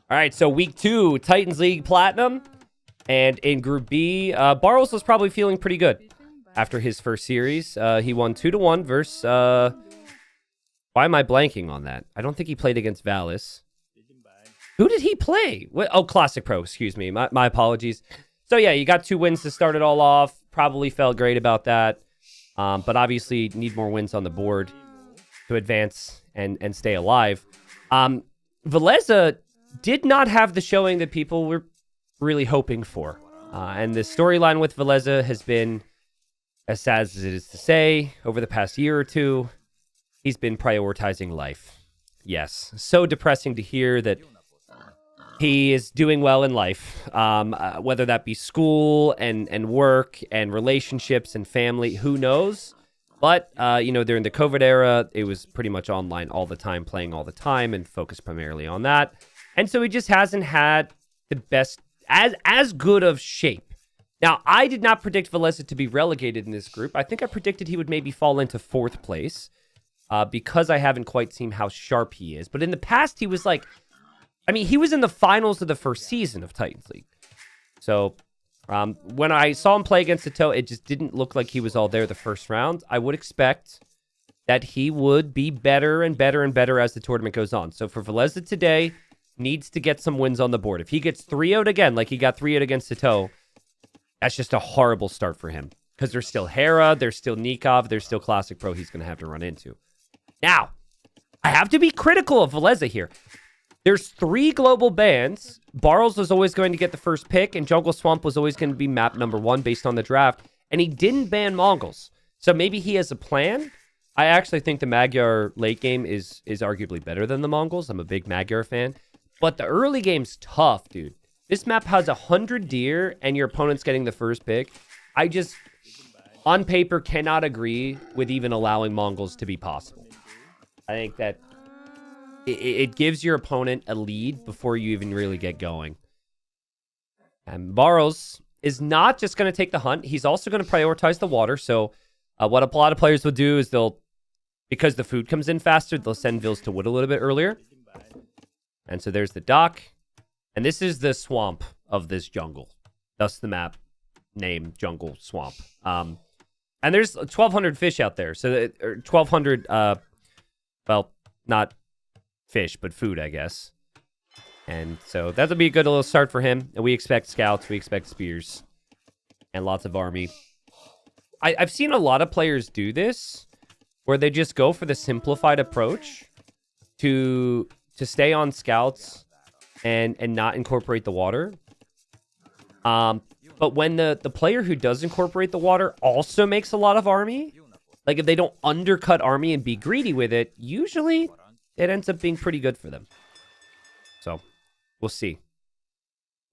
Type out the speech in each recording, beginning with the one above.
All right, so week 2, Titans League Platinum. And in Group B, Barles was probably feeling pretty good after his first series. He won 2-1 versus... why am I blanking on that? I don't think he played against Villese. Who did he play? Oh, Classic Pro, excuse me. My apologies. So yeah, you got 2 wins to start it all off. Probably felt great about that. But obviously need more wins on the board to advance and stay alive. Villese did not have the showing that people were really hoping for. And the storyline with Villese has been, as sad as it is to say, over the past year or two, he's been prioritizing life. Yes, so depressing to hear that he is doing well in life, whether that be school and work and relationships and family, who knows? But, during the COVID era, it was pretty much online all the time, playing all the time, and focused primarily on that. And so he just hasn't had the best, as good of shape. Now, I did not predict Villese to be relegated in this group. I think I predicted he would maybe fall into 4th place because I haven't quite seen how sharp he is. But in the past, he was he was in the finals of the first season of Titans League. So when I saw him play against TTL, it just didn't look like he was all there the first round. I would expect that he would be better and better and better as the tournament goes on. So for Villese today, needs to get some wins on the board. If he gets 3-0'd again, like he got 3-0'd against TTL, that's just a horrible start for him. Because there's still Hera, there's still Nikov, there's still Classic Pro he's going to have to run into. Now, I have to be critical of Villese here. There's 3 global bans. Barles was always going to get the first pick, and Jungle Swamp was always going to be map number 1 based on the draft. And he didn't ban Mongols. So maybe he has a plan. I actually think the Magyar late game is arguably better than the Mongols. I'm a big Magyar fan. But the early game's tough, dude. This map has 100 deer, and your opponent's getting the first pick. I just, on paper, cannot agree with even allowing Mongols to be possible. I think that it gives your opponent a lead before you even really get going. And Barles is not just going to take the hunt. He's also going to prioritize the water. So what a lot of players will do is because the food comes in faster, they'll send Vils to wood a little bit earlier. And so there's the dock. And this is the swamp of this jungle. Thus the map name, Jungle Swamp. And there's 1,200 fish out there. So 1,200, well, not fish, but food, I guess. And so that'll be a good little start for him. And we expect scouts, we expect spears, and lots of army. I've seen a lot of players do this, where they just go for the simplified approach to stay on scouts and not incorporate the water. But when the player who does incorporate the water also makes a lot of army, like if they don't undercut army and be greedy with it, usually it ends up being pretty good for them. So we'll see.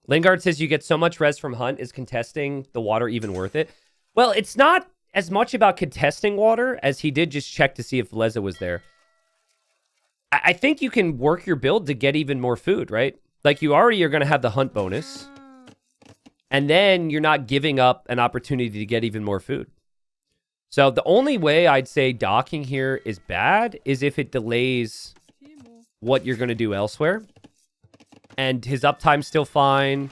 Lingard says you get so much res from Hunt. Is contesting the water even worth it? Well, it's not as much about contesting water as he did just check to see if Villese was there. I think you can work your build to get even more food, right? Like you already are going to have the hunt bonus. And then you're not giving up an opportunity to get even more food. So the only way I'd say docking here is bad is if it delays what you're going to do elsewhere. And his uptime's still fine.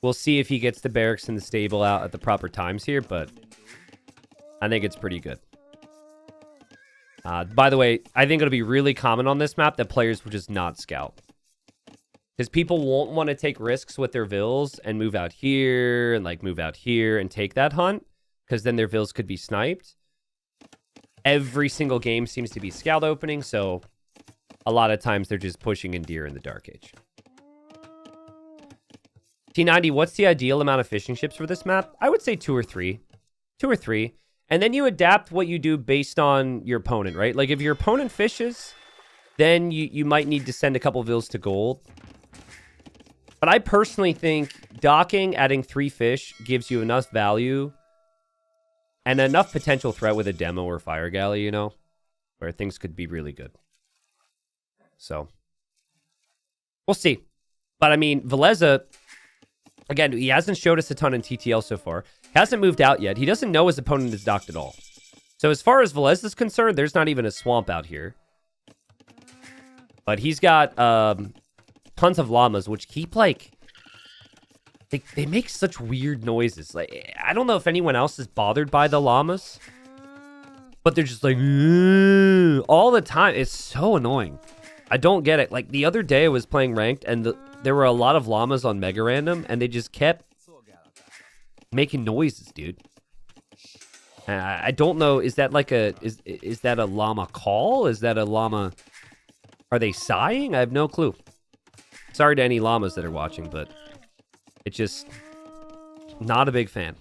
We'll see if he gets the barracks and the stable out at the proper times here, but I think it's pretty good. By the way, I think it'll be really common on this map that players will just not scout. Because people won't want to take risks with their Vils and move out here and like move out here and take that hunt. Because then their Vils could be sniped. Every single game seems to be scout opening, so a lot of times they're just pushing in deer in the Dark Age. T90, what's the ideal amount of fishing ships for this map? I would say 2 or 3. 2 or 3. And then you adapt what you do based on your opponent, right? Like if your opponent fishes, then you might need to send a couple Vils to gold. But I personally think docking, adding 3 fish gives you enough value and enough potential threat with a demo or fire galley, where things could be really good. So we'll see. But I mean, Villese, again, he hasn't showed us a ton in TTL so far. He hasn't moved out yet. He doesn't know his opponent is docked at all. So as far as Villese is concerned, there's not even a swamp out here. But he's got tons of llamas, which keep, like... They make such weird noises. Like, I don't know if anyone else is bothered by the llamas. But they're just like... all the time. It's so annoying. I don't get it. Like, the other day I was playing Ranked, and there were a lot of llamas on Mega Random, and they just kept making noises, dude. I don't know. Is that like a... Is that a llama call? Is that a llama... Are they sighing? I have no clue. Sorry to any llamas that are watching, but... It's just... Not a big fan.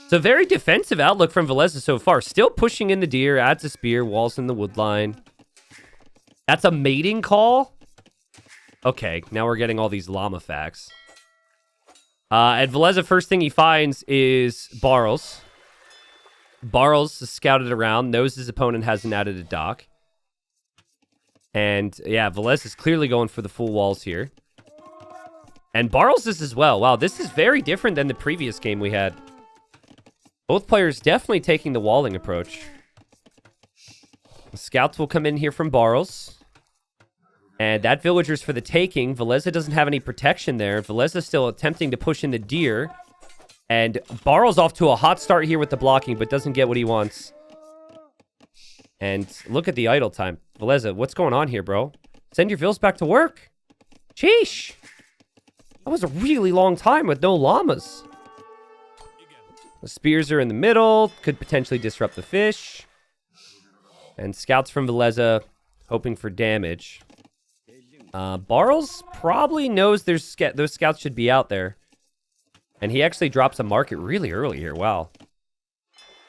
It's a very defensive outlook from Villese so far. Still pushing in the deer, adds a spear, walls in the wood line. That's a mating call? Okay, now we're getting all these llama facts. And Villese, first thing he finds is Barles. Barles is scouted around, knows his opponent hasn't added a dock. And yeah, Villese is clearly going for the full walls here. And Barles is as well. Wow, this is very different than the previous game we had. Both players definitely taking the walling approach. The scouts will come in here from Barles. And that villager's for the taking. Villese doesn't have any protection there. Villese is still attempting to push in the deer. And Barles off to a hot start here with the blocking, but doesn't get what he wants. And look at the idle time. Villese, what's going on here, bro? Send your vills back to work. Sheesh. That was a really long time with no llamas. The spears are in the middle. Could potentially disrupt the fish. And scouts from Villese hoping for damage. Barles probably knows those scouts should be out there. And he actually drops a market really early here. Wow.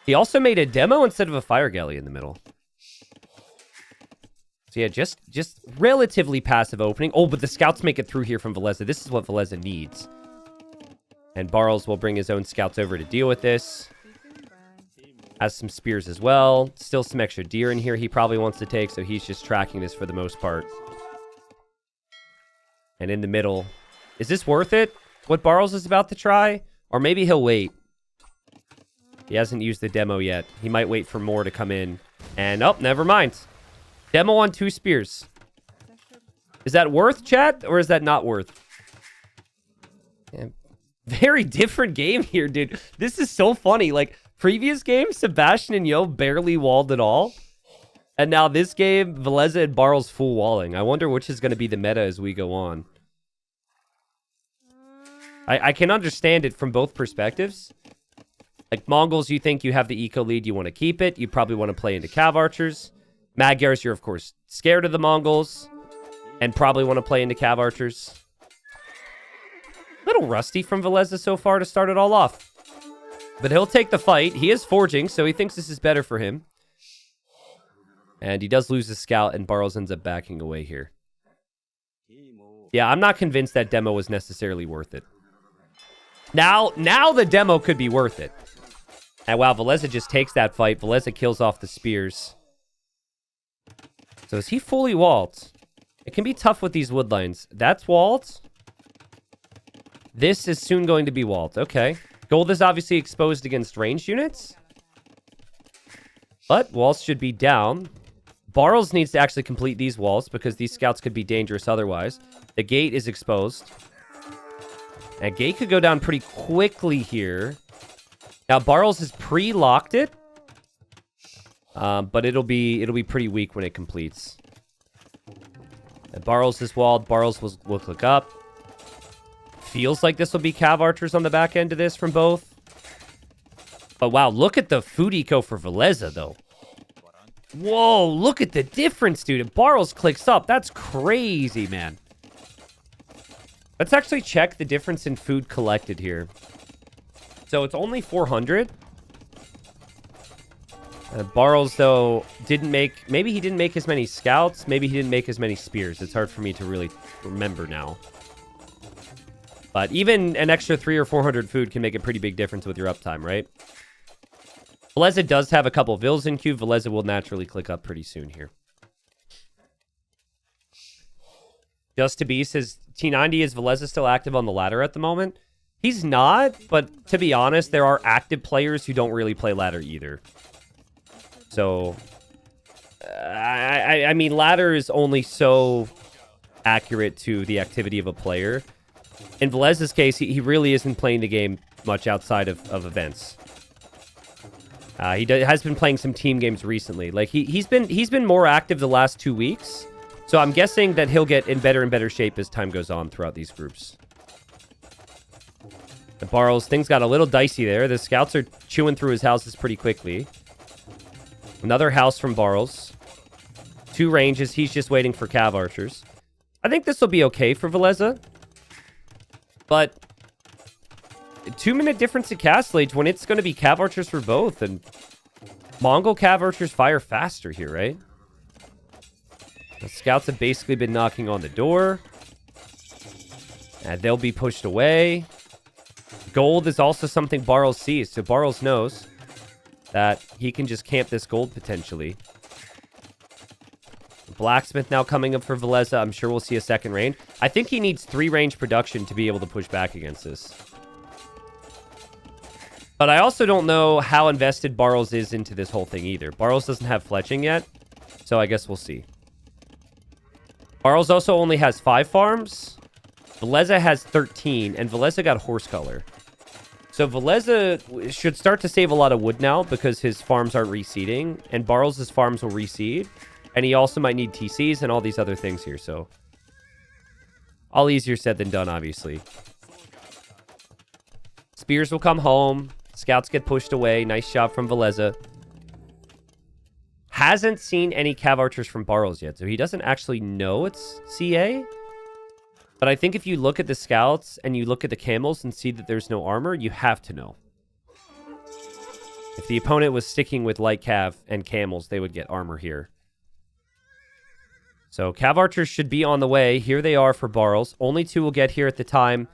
He also made a demo instead of a fire galley in the middle. So yeah, just relatively passive opening. Oh, but the scouts make it through here from Villese. This is what Villese needs. And Barles will bring his own scouts over to deal with this. Has some spears as well. Still some extra deer in here he probably wants to take, so he's just tracking this for the most part. And in the middle, is this worth it? What Barles is about to try? Or maybe he'll wait. He hasn't used the demo yet. He might wait for more to come in. And, oh, never mind. Demo on 2 spears. Is that worth, chat? Or is that not worth? Yeah. Very different game here, dude. This is so funny. Like, previous game, Sebastian and Yo barely walled at all. And now this game, Villese and Barles full walling. I wonder which is going to be the meta as we go on. I can understand it from both perspectives. Like, Mongols, you think you have the eco lead, you want to keep it. You probably want to play into Cav Archers. Magyars, you're, of course, scared of the Mongols. And probably want to play into Cav Archers. A little rusty from Villese so far to start it all off. But he'll take the fight. He is forging, so he thinks this is better for him. And he does lose the scout, and Barles ends up backing away here. Yeah, I'm not convinced that demo was necessarily worth it. Now the demo could be worth it. And wow, Villese just takes that fight. Villese kills off the spears. So is he fully walled? It can be tough with these wood lines. That's walled. This is soon going to be walled. Okay. Gold is obviously exposed against ranged units. But walls should be down. Barles needs to actually complete these walls because these scouts could be dangerous otherwise. The gate is exposed. That gate could go down pretty quickly here. Now, Barles has pre-locked it. But it'll be pretty weak when it completes. And Barles is walled. Barles will click up. Feels like this will be Cav Archers on the back end of this from both. But wow, look at the food eco for Villese, though. Whoa, look at the difference, dude. If Barles clicks up, that's crazy, man. Let's actually check the difference in food collected here. So it's only 400. Barles, though, didn't make... Maybe he didn't make as many scouts. Maybe he didn't make as many spears. It's hard for me to really remember now. But even an extra 300 or 400 food can make a pretty big difference with your uptime, right? Villese does have a couple vills in queue. Villese will naturally click up pretty soon here. Just to be says, T90, is Villese still active on the ladder at the moment? He's not, but to be honest, there are active players who don't really play ladder either. So, I mean, ladder is only so accurate to the activity of a player. In Villese's case, he really isn't playing the game much outside of events. Has been playing some team games recently. Like he's been more active the last 2 weeks. So I'm guessing that he'll get in better and better shape as time goes on throughout these groups. The Barles, things got a little dicey there. The scouts are chewing through his houses pretty quickly. Another house from Barles. 2 ranges. He's just waiting for cav archers. I think this will be okay for Villese. But 2-minute difference in castle age when it's going to be cav archers for both. And Mongol cav archers fire faster here, right? The scouts have basically been knocking on the door. And they'll be pushed away. Gold is also something Barles sees. So Barles knows that he can just camp this gold potentially. Blacksmith now coming up for Villese. I'm sure we'll see a second range. I think he needs 3 range production to be able to push back against this. But I also don't know how invested Barles is into this whole thing either. Barles doesn't have fletching yet, so I guess we'll see. Barles also only has 5 farms. Villese has 13, and Villese got horse color. So Villese should start to save a lot of wood now because his farms aren't reseeding, and Barles' farms will reseed. And he also might need TCs and all these other things here, so... all easier said than done, obviously. Spears will come home. Scouts get pushed away. Nice job from Villese. Hasn't seen any cav archers from Barles yet, so he doesn't actually know it's CA. But I think if you look at the scouts and you look at the camels and see that there's no armor, you have to know. If the opponent was sticking with light cav and camels, they would get armor here. So cav archers should be on the way. Here they are for Barles. Only 2 will get here at the time.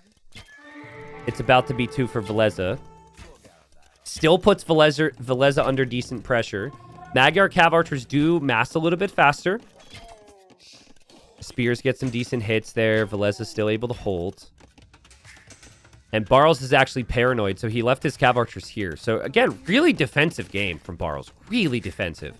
It's about to be 2 for Villese. Still puts Villese under decent pressure. Magyar cav archers do mass a little bit faster. Spears get some decent hits there. Villese is still able to hold. And Barles is actually paranoid, so he left his cav archers here. So again, really defensive game from Barles. Really defensive.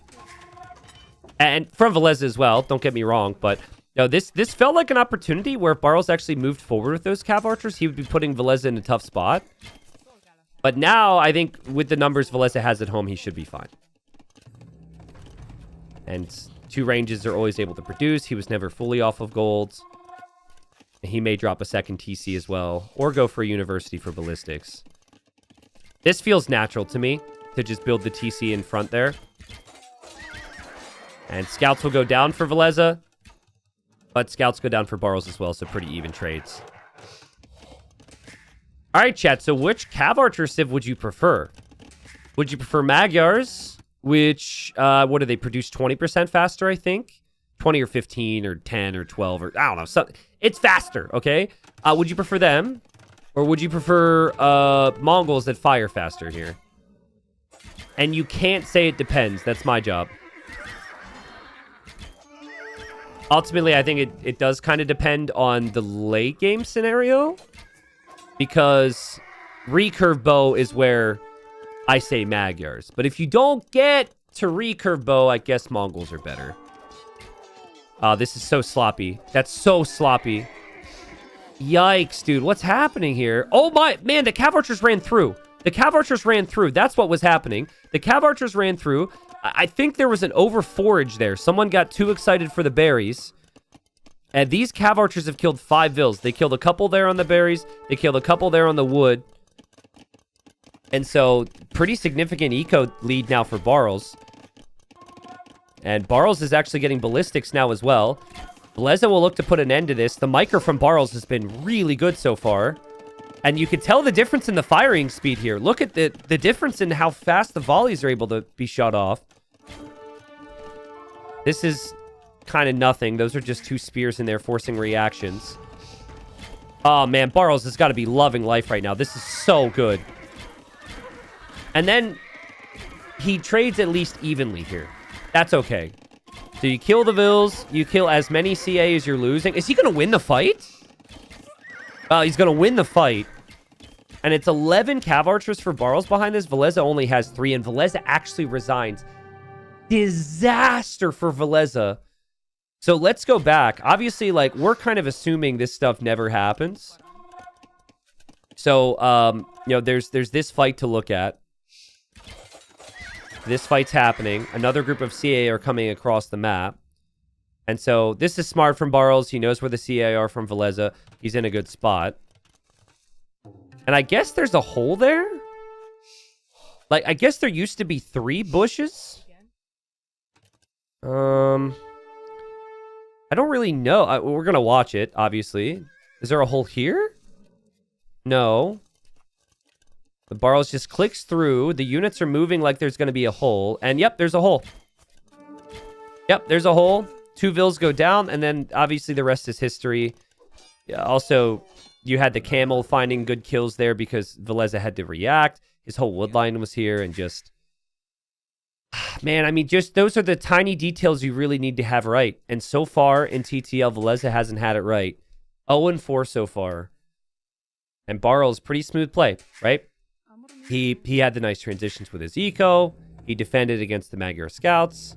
And from Villese as well, don't get me wrong, but you know, this felt like an opportunity where if Barles actually moved forward with those cav archers, he would be putting Villese in a tough spot. But now, I think with the numbers Villese has at home, he should be fine. And 2 ranges are always able to produce. He was never fully off of gold. He may drop a second TC as well, or go for a university for ballistics. This feels natural to me, to just build the TC in front there. And scouts will go down for Villese. But scouts go down for Barles as well, so pretty even trades. Alright, chat, so which cav archer civ would you prefer? Would you prefer Magyars, which, what do they produce? 20% faster, I think? 20 or 15 or 10 or 12 or, I don't know. So, it's faster, okay? Would you prefer them? Or would you prefer Mongols that fire faster here? And you can't say it depends. That's my job. Ultimately, I think it does kind of depend on the late game scenario. Because recurve bow is where I say Magyars. But if you don't get to recurve bow, I guess Mongols are better. This is so sloppy. That's so sloppy. Yikes, dude. What's happening here? Oh my, man, the cav archers ran through. The cav archers ran through. That's what was happening. The cav archers ran through. I think there was an over forage there. Someone got too excited for the berries. And these cav archers have killed 5 vills. They killed a couple there on the berries. They killed a couple there on the wood. And so, pretty significant eco lead now for Barles. And Barles is actually getting ballistics now as well. Villese will look to put an end to this. The micro from Barles has been really good so far. And you can tell the difference in the firing speed here. Look at the difference in how fast the volleys are able to be shot off. This is kind of nothing. Those are just 2 spears in there forcing reactions. Oh, man. Barles has got to be loving life right now. This is so good. And then he trades at least evenly here. That's okay. So you kill the vills. You kill as many CA as you're losing. Is he going to win the fight? Well, he's going to win the fight. And it's 11 cav archers for Barles behind this. Villese only has 3, and Villese actually resigns. Disaster for Villese. So let's go back. Obviously, like, we're kind of assuming this stuff never happens. So, you know, there's this fight to look at. This fight's happening. Another group of CA are coming across the map. And so this is smart from Barles. He knows where the CA are from Villese. He's in a good spot. And I guess there's a hole there? Like, I guess there used to be 3 bushes? I don't really know. We're going to watch it, obviously. Is there a hole here? No. The Barles just clicks through. The units are moving like there's going to be a hole. And yep, there's a hole. Yep, there's a hole. 2 vills go down, and then obviously the rest is history. Yeah, also, you had the camel finding good kills there because Villese had to react. His whole wood line was here, and just... Man, I mean, just those are the tiny details you really need to have right. And so far in TTL, Villese hasn't had it right. 0-4 so far. And Barles, pretty smooth play, right? He had the nice transitions with his eco. He defended against the Magyar scouts.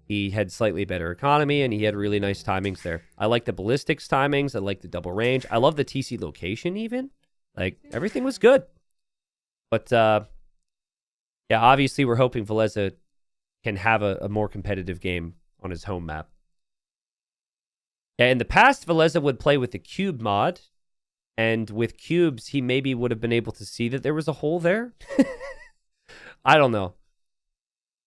He had slightly better economy, and he had really nice timings there. I like the ballistics timings. I like the double range. I love the TC location even. Like, everything was good. But, yeah, obviously we're hoping Villese can have a more competitive game on his home map. Yeah, in the past, Villese would play with the cube mod. And with cubes, he maybe would have been able to see that there was a hole there. I don't know.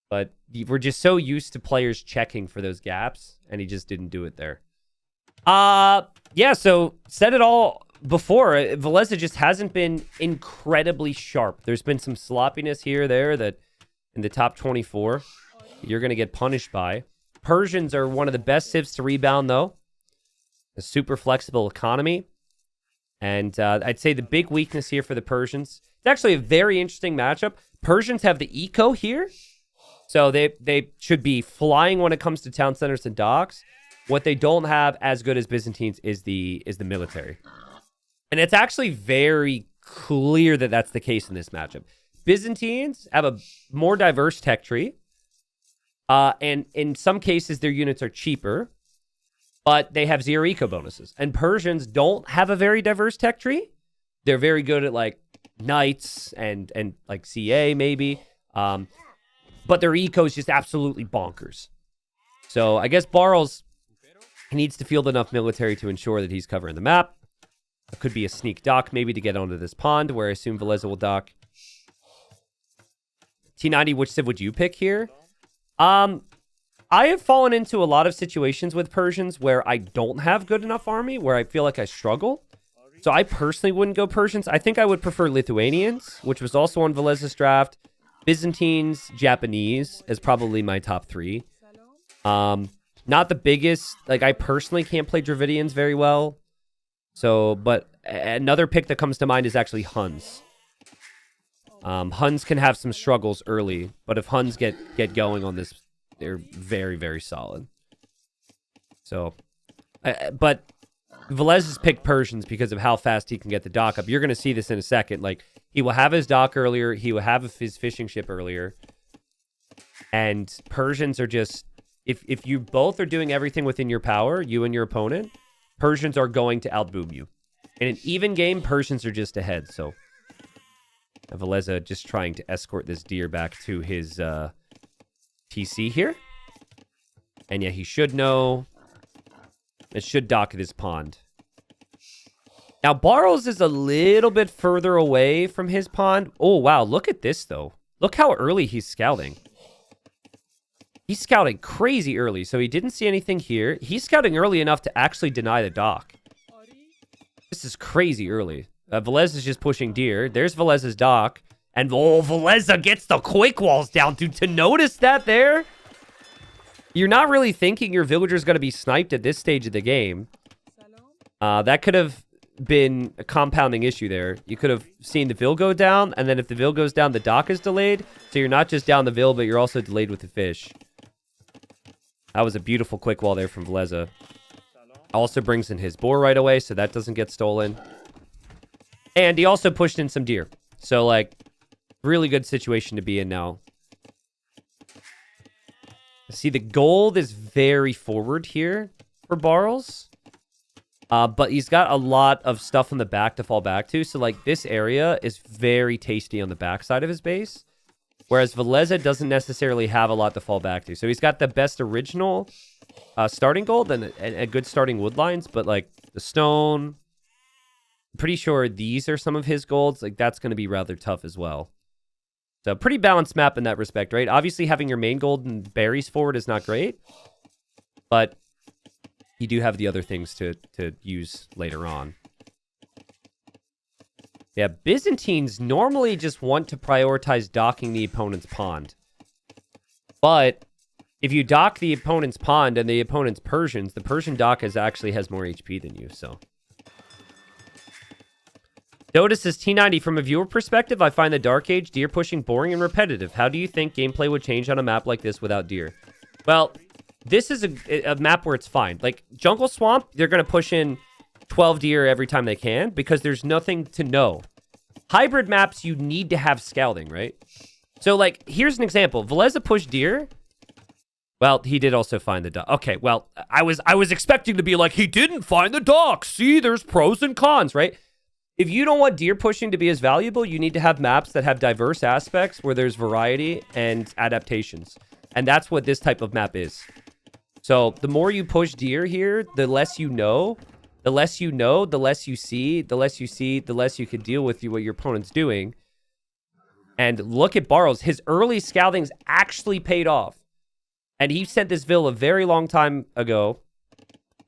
But we're just so used to players checking for those gaps, and he just didn't do it there. Yeah, so said it all before. Villese just hasn't been incredibly sharp. There's been some sloppiness here or there that in the top 24, you're going to get punished by. Persians are one of the best civs to rebound, though. A super flexible economy. And I'd say the big weakness here for the Persians, it's actually a very interesting matchup. Persians have the eco here. So they should be flying when it comes to town centers and docks. What they don't have as good as Byzantines is the military. And it's actually very clear that that's the case in this matchup. Byzantines have a more diverse tech tree. And in some cases, their units are cheaper. But they have 0 eco bonuses. And Persians don't have a very diverse tech tree. They're very good at, like, knights and like, CA, maybe. But their eco is just absolutely bonkers. So I guess Barles needs to field enough military to ensure that he's covering the map. It could be a sneak dock, maybe, to get onto this pond, where I assume Villese will dock. T90, which civ would you pick here? I have fallen into a lot of situations with Persians where I don't have good enough army, where I feel like I struggle. So I personally wouldn't go Persians. I think I would prefer Lithuanians, which was also on Villese's draft. Byzantines, Japanese is probably my top 3. Not the biggest. Like, I personally can't play Dravidians very well. So, but another pick that comes to mind is actually Huns. Huns can have some struggles early, but if Huns get going on this, they're very, very solid. So, but Velez has picked Persians because of how fast he can get the dock up. You're going to see this in a second. Like, he will have his dock earlier. He will have his fishing ship earlier. And Persians are just... If you both are doing everything within your power, you and your opponent, Persians are going to outboom you. In an even game, Persians are just ahead. So, Veleza just trying to escort this deer back to his TC here. And yeah, he should know. It should dock this pond. Now, Barles is a little bit further away from his pond. Oh, wow. Look at this, though. Look how early he's scouting. He's scouting crazy early, so he didn't see anything here. He's scouting early enough to actually deny the dock. This is crazy early. Velez is just pushing deer. There's Velez's dock. And, oh, Veleza gets the quick walls down, dude. To notice that there, you're not really thinking your villager's going to be sniped at this stage of the game. That could have been a compounding issue there. You could have seen the vill go down, and then if the vill goes down, the dock is delayed. So you're not just down the vill, but you're also delayed with the fish. That was a beautiful quick wall there from Veleza. Also brings in his boar right away, so that doesn't get stolen. And he also pushed in some deer. So, like, really good situation to be in now. See, the gold is very forward here for Barles. But he's got a lot of stuff in the back to fall back to. So, like, this area is very tasty on the backside of his base. Whereas Villese doesn't necessarily have a lot to fall back to. So he's got the best original starting gold and a good starting wood lines. But, like, the stone... I'm pretty sure these are some of his golds. Like, that's going to be rather tough as well. So, pretty balanced map in that respect, right? Obviously, having your main gold and berries forward is not great. But you do have the other things to use later on. Yeah, Byzantines normally just want to prioritize docking the opponent's pond. But if you dock the opponent's pond and the opponent's Persians, the Persian dock actually has more HP than you, so... Dota says, T90, from a viewer perspective, I find the Dark Age deer pushing boring and repetitive. How do you think gameplay would change on a map like this without deer? Well, this is a map where it's fine. Like, Jungle Swamp, they're going to push in 12 deer every time they can because there's nothing to know. Hybrid maps, you need to have scouting, right? So, like, here's an example. Villese pushed deer. Well, he did also find the dock. Okay, well, I was expecting to be like, he didn't find the dock. See, there's pros and cons, right? If you don't want deer pushing to be as valuable, you need to have maps that have diverse aspects where there's variety and adaptations. And that's what this type of map is. So the more you push deer here, the less you know. The less you know, the less you see. The less you see, the less you can deal with what your opponent's doing. And look at Barles. His early scouting's actually paid off. And he sent this Vill a very long time ago.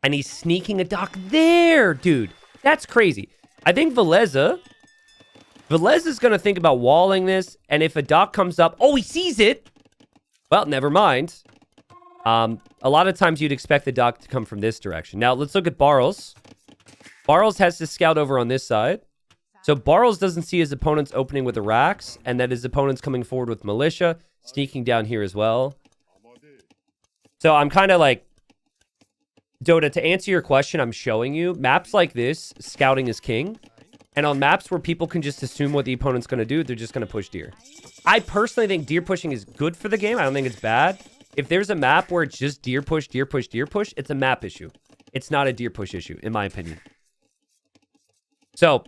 And he's sneaking a dock there, dude. That's crazy. I think Villese is going to think about walling this. And if a dock comes up... Oh, he sees it! Well, never mind. A lot of times you'd expect the dock to come from this direction. Now, let's look at Barles. Barles has to scout over on this side. So Barles doesn't see his opponents opening with the racks. And that his opponent's coming forward with militia. Sneaking down here as well. So I'm kind of like... Dota, to answer your question, I'm showing you. Maps like this, scouting is king. And on maps where people can just assume what the opponent's going to do, they're just going to push deer. I personally think deer pushing is good for the game. I don't think it's bad. If there's a map where it's just deer push, deer push, deer push, it's a map issue. It's not a deer push issue, in my opinion. So,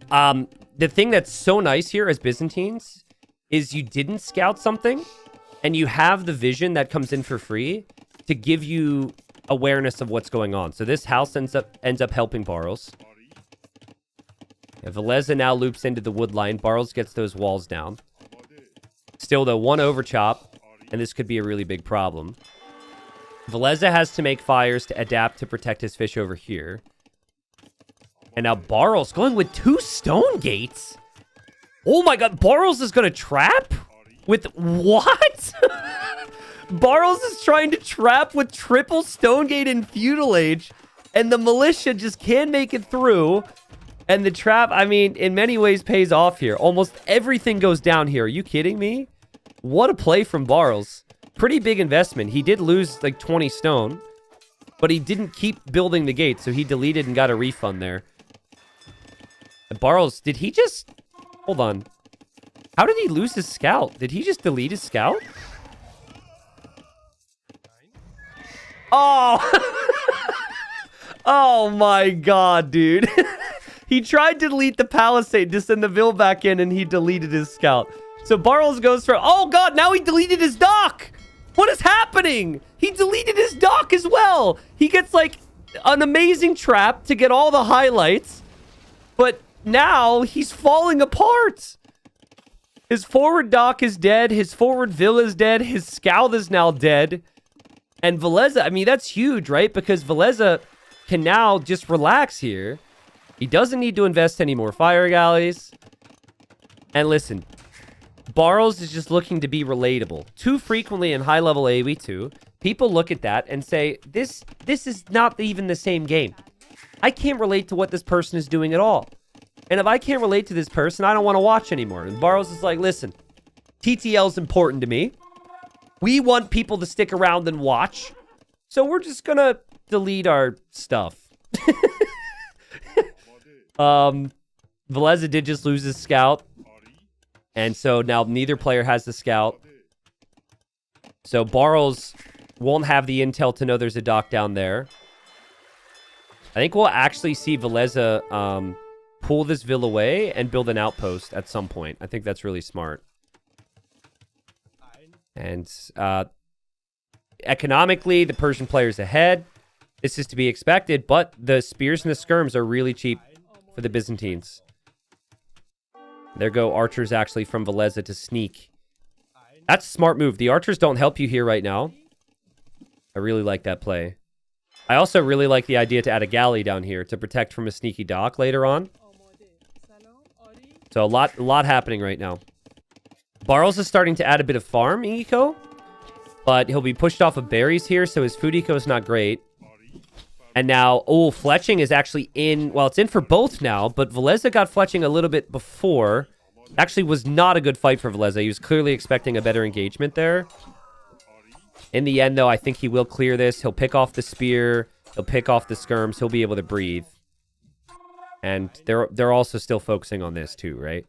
the thing that's so nice here as Byzantines is you didn't scout something, and you have the vision that comes in for free to give you awareness of what's going on. So this house ends up helping Barles. Yeah, Villese now loops into the wood line. Barles gets those walls down. Still, though, one overchop, and this could be a really big problem. Villese has to make fires to adapt to protect his fish over here. And now Barles going with 2 stone gates. Oh my god, Barles is going to trap? With what? Barles is trying to trap with triple stone gate in feudal age. And the militia just can't make it through. And the trap, I mean, in many ways pays off here. Almost everything goes down here. Are you kidding me? What a play from Barles. Pretty big investment. He did lose like 20 stone. But he didn't keep building the gate. So he deleted and got a refund there. And Barles, did he just... Hold on. How did he lose his scout? Did he just delete his scout? Oh! Oh my god, dude. He tried to delete the palisade to send the Vill back in, and he deleted his scout. So Barles goes for... Oh god, now he deleted his dock! What is happening? He deleted his dock as well! He gets, like, an amazing trap to get all the highlights. But now he's falling apart! His forward dock is dead. His forward Vill is dead. His scout is now dead. And Villese, I mean, that's huge, right? Because Villese can now just relax here. He doesn't need to invest any more fire galleys. And listen, Barles is just looking to be relatable. Too frequently in high-level AoE2, people look at that and say, this is not even the same game. I can't relate to what this person is doing at all. And if I can't relate to this person, I don't want to watch anymore. And Barles is like, listen, TTL is important to me. We want people to stick around and watch. So we're just going to delete our stuff. Villese did just lose his scout. And so now neither player has the scout. So Barles won't have the intel to know there's a dock down there. I think we'll actually see Villese pull this Ville away and build an outpost at some point. I think that's really smart. And economically, the Persian player's ahead. This is to be expected, but the spears and the skirms are really cheap for the Byzantines. There go archers actually from Villese to sneak. That's a smart move. The archers don't help you here right now. I really like that play. I also really like the idea to add a galley down here to protect from a sneaky dock later on. So a lot happening right now. Barles is starting to add a bit of farm eco, but he'll be pushed off of berries here, so his food eco is not great. And now, fletching is actually in. Well, it's in for both now, but Villese got fletching a little bit before. Actually was not a good fight for Villese. He was clearly expecting a better engagement there. In the end, though, I think he will clear this. He'll pick off the spear. He'll pick off the skirms. He'll be able to breathe. And they're also still focusing on this too, right?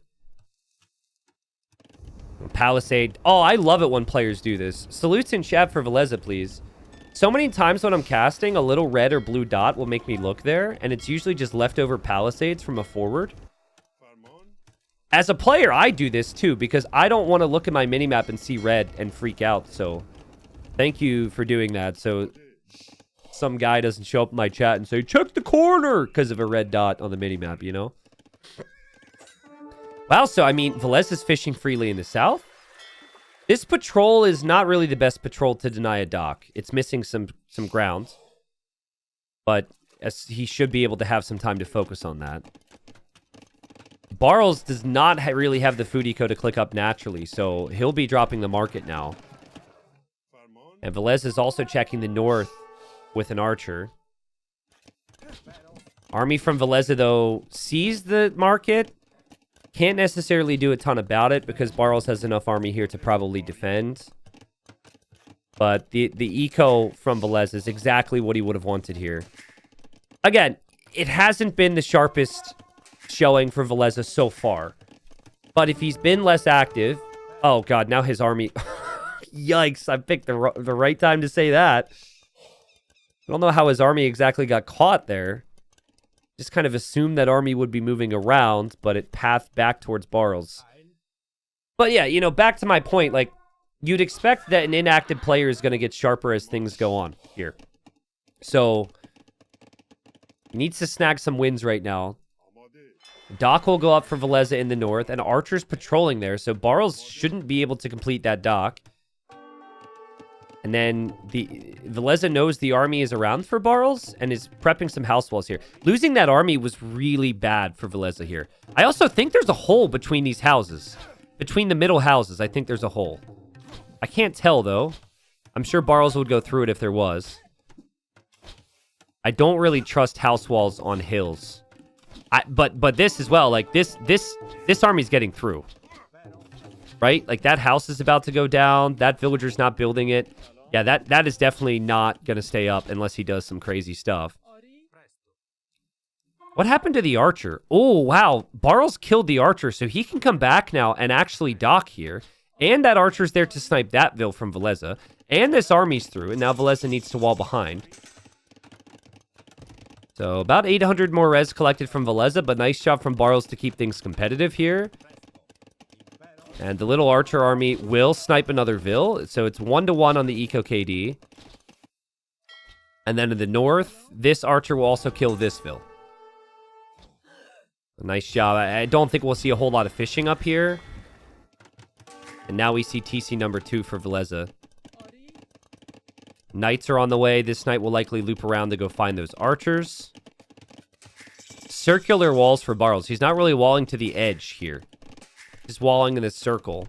Palisade. Oh, I love it when players do this. Salutes in chat for Villese, please. So many times when I'm casting, a little red or blue dot will make me look there, and it's usually just leftover palisades from a forward. As a player, I do this too, because I don't want to look at my minimap and see red and freak out, so thank you for doing that. So some guy doesn't show up in my chat and say, check the corner, because of a red dot on the minimap, you know? Wow, so, I mean, Villese is fishing freely in the south. This patrol is not really the best patrol to deny a dock. It's missing some ground. But he should be able to have some time to focus on that. Barles does not really have the food eco to click up naturally, so he'll be dropping the market now. And Villese is also checking the north with an archer. Army from Villese, though, sees the market. Can't necessarily do a ton about it because Barles has enough army here to probably defend. But the eco from Villese is exactly what he would have wanted here. Again, it hasn't been the sharpest showing for Villese so far. But if he's been less active... Oh, God, now his army... Yikes, I picked the right time to say that. I don't know how his army exactly got caught there. Just kind of assumed that army would be moving around, but it pathed back towards Barles. But yeah, you know, back to my point, like, you'd expect that an inactive player is going to get sharper as things go on here. So, he needs to snag some wins right now. Dock will go up for Villese in the north, and archers patrolling there, so Barles shouldn't be able to complete that dock. And then Villese knows the army is around for Barles and is prepping some house walls here. Losing that army was really bad for Villese here. I also think there's a hole between these houses. Between the middle houses, I think there's a hole. I can't tell, though. I'm sure Barles would go through it if there was. I don't really trust house walls on hills. But this as well, like, this army's getting through. Right? Like, that house is about to go down. That villager's not building it. Yeah, that is definitely not going to stay up unless he does some crazy stuff. What happened to the archer? Oh, wow. Barles killed the archer, so he can come back now and actually dock here. And that archer's there to snipe that Ville from Villese. And this army's through, and now Villese needs to wall behind. So, about 800 more res collected from Villese, but nice job from Barles to keep things competitive here. And the little archer army will snipe another Ville. So it's 1-to-1 on the Eco KD. And then in the north, this archer will also kill this Ville. Nice job. I don't think we'll see a whole lot of fishing up here. And now we see TC number 2 for Villese. Knights are on the way. This knight will likely loop around to go find those archers. Circular walls for Barles. He's not really walling to the edge here. Just walling in a circle.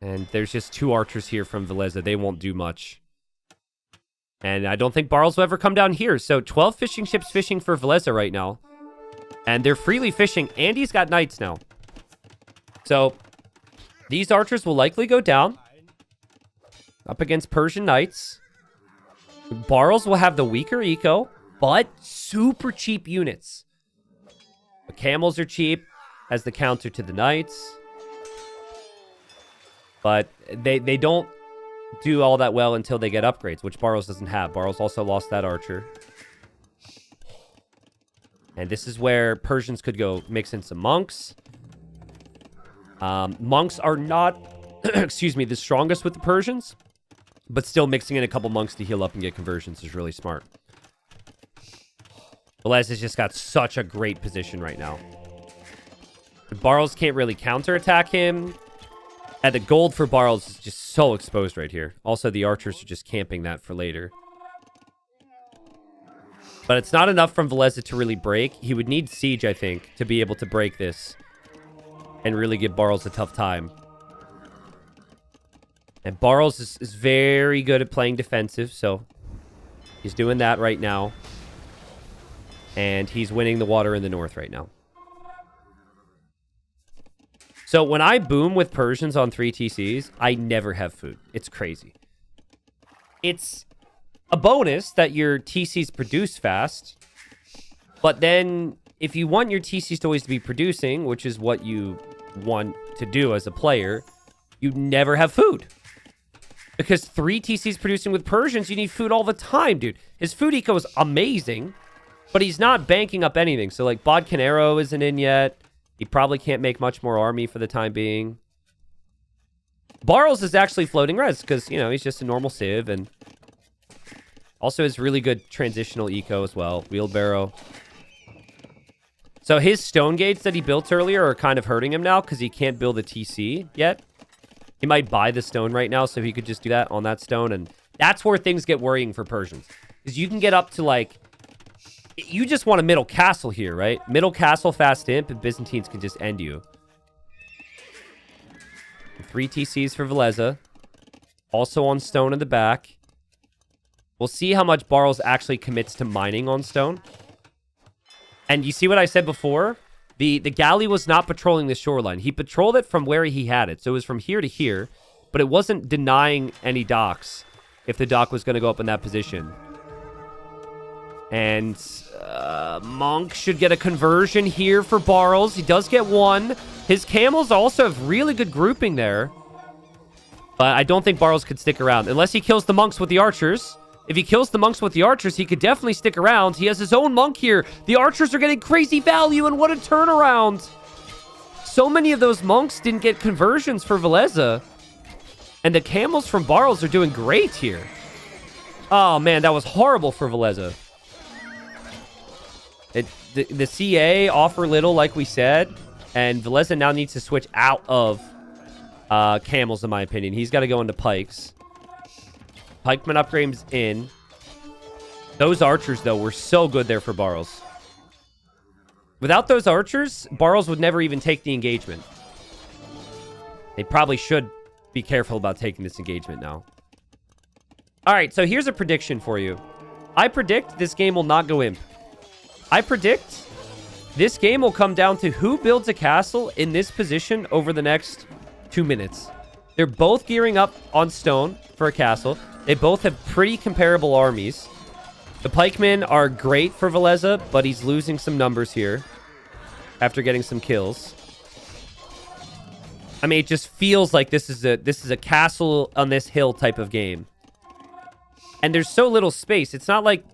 And there's just 2 archers here from Villese. They won't do much. And I don't think Barles will ever come down here. So 12 fishing ships fishing for Villese right now. And they're freely fishing. And he's got knights now. So these archers will likely go down. Up against Persian knights. Barles will have the weaker eco. But super cheap units. The camels are cheap. As the counter to the knights. But they don't do all that well until they get upgrades, which Barles doesn't have. Barles also lost that archer. And this is where Persians could go mix in some monks. Monks are not, excuse me, the strongest with the Persians. But still mixing in a couple monks to heal up and get conversions is really smart. Villese has just got such a great position right now. Barles can't really counterattack him. And the gold for Barles is just so exposed right here. Also, the archers are just camping that for later. But it's not enough from Villese to really break. He would need siege, I think, to be able to break this. And really give Barles a tough time. And Barles is very good at playing defensive, so he's doing that right now. And he's winning the water in the north right now. So when I boom with Persians on 3 TCs, I never have food. It's crazy. It's a bonus that your TCs produce fast. But then if you want your TCs to always be producing, which is what you want to do as a player, you never have food. Because 3 TCs producing with Persians, you need food all the time, dude. His food eco is amazing, but he's not banking up anything. So, like, Bodcanero isn't in yet. He probably can't make much more army for the time being. Barles is actually floating res because, you know, he's just a normal civ and also has really good transitional eco as well. Wheelbarrow. So his stone gates that he built earlier are kind of hurting him now because he can't build a TC yet. He might buy the stone right now so he could just do that on that stone. And that's where things get worrying for Persians. Because you can get up to, like... You just want a middle castle here, right? Middle castle, fast imp, and Byzantines can just end you. 3 TCs for Villese. Also on stone in the back. We'll see how much Barles actually commits to mining on stone. And you see what I said before? The galley was not patrolling the shoreline. He patrolled it from where he had it. So it was from here to here. But it wasn't denying any docks if the dock was going to go up in that position. And Monk should get a conversion here for Barles. He does get one. His camels also have really good grouping there. But I don't think Barles could stick around. Unless he kills the monks with the archers. If he kills the monks with the archers, he could definitely stick around. He has his own monk here. The archers are getting crazy value, and what a turnaround. So many of those monks didn't get conversions for Villese. And the camels from Barles are doing great here. Oh, man, that was horrible for Villese. The CA offer little, like we said. And Villese now needs to switch out of camels, in my opinion. He's got to go into pikes. Pikeman upgrades in. Those archers, though, were so good there for Barles. Without those archers, Barles would never even take the engagement. They probably should be careful about taking this engagement now. All right, so here's a prediction for you. I predict this game will not go imp. I predict this game will come down to who builds a castle in this position over the next 2 minutes. They're both gearing up on stone for a castle. They both have pretty comparable armies. The pikemen are great for Villese, but he's losing some numbers here after getting some kills. I mean, it just feels like this is a castle on this hill type of game. And there's so little space. It's not like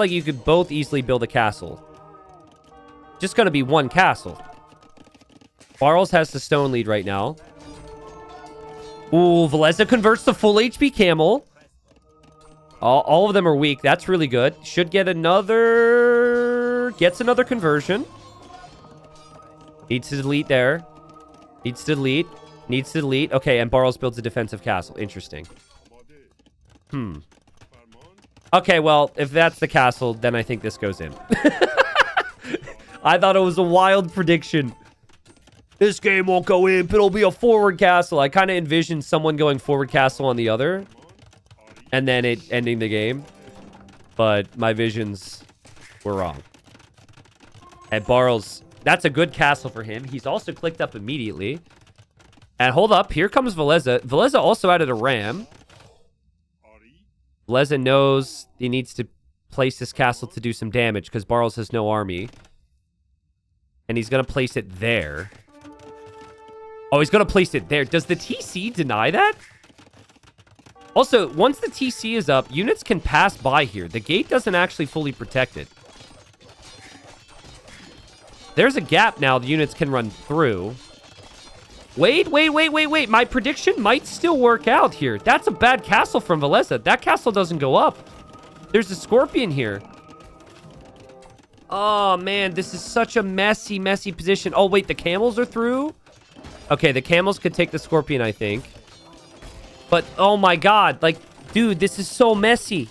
you could both easily build a castle. Just going to be one castle. Barles has the stone lead right now. Ooh, Villese converts the full HP camel. All of them are weak. That's really good. Should get another... Gets another conversion. Needs to delete there. Needs to delete. Needs to delete. Okay, and Barles builds a defensive castle. Interesting. Okay, well, if that's the castle, then I think this goes in. I thought it was a wild prediction. This game won't go in, but it'll be a forward castle. I kind of envisioned someone going forward castle on the other. And then it ending the game. But my visions were wrong. And Barles, that's a good castle for him. He's also clicked up immediately. And hold up, here comes Villese. Villese also added a ram. Villese knows he needs to place this castle to do some damage because Barles has no army. And he's going to place it there. Oh, he's going to place it there. Does the TC deny that? Also, once the TC is up, units can pass by here. The gate doesn't actually fully protect it. There's a gap now the units can run through. Wait. My prediction might still work out here. That's a bad castle from Villese. That castle doesn't go up. There's a scorpion here. Oh, man. This is such a messy position. Oh, wait. The camels are through? Okay, the camels could take the scorpion, I think. But, oh my god. Like, dude, this is so messy.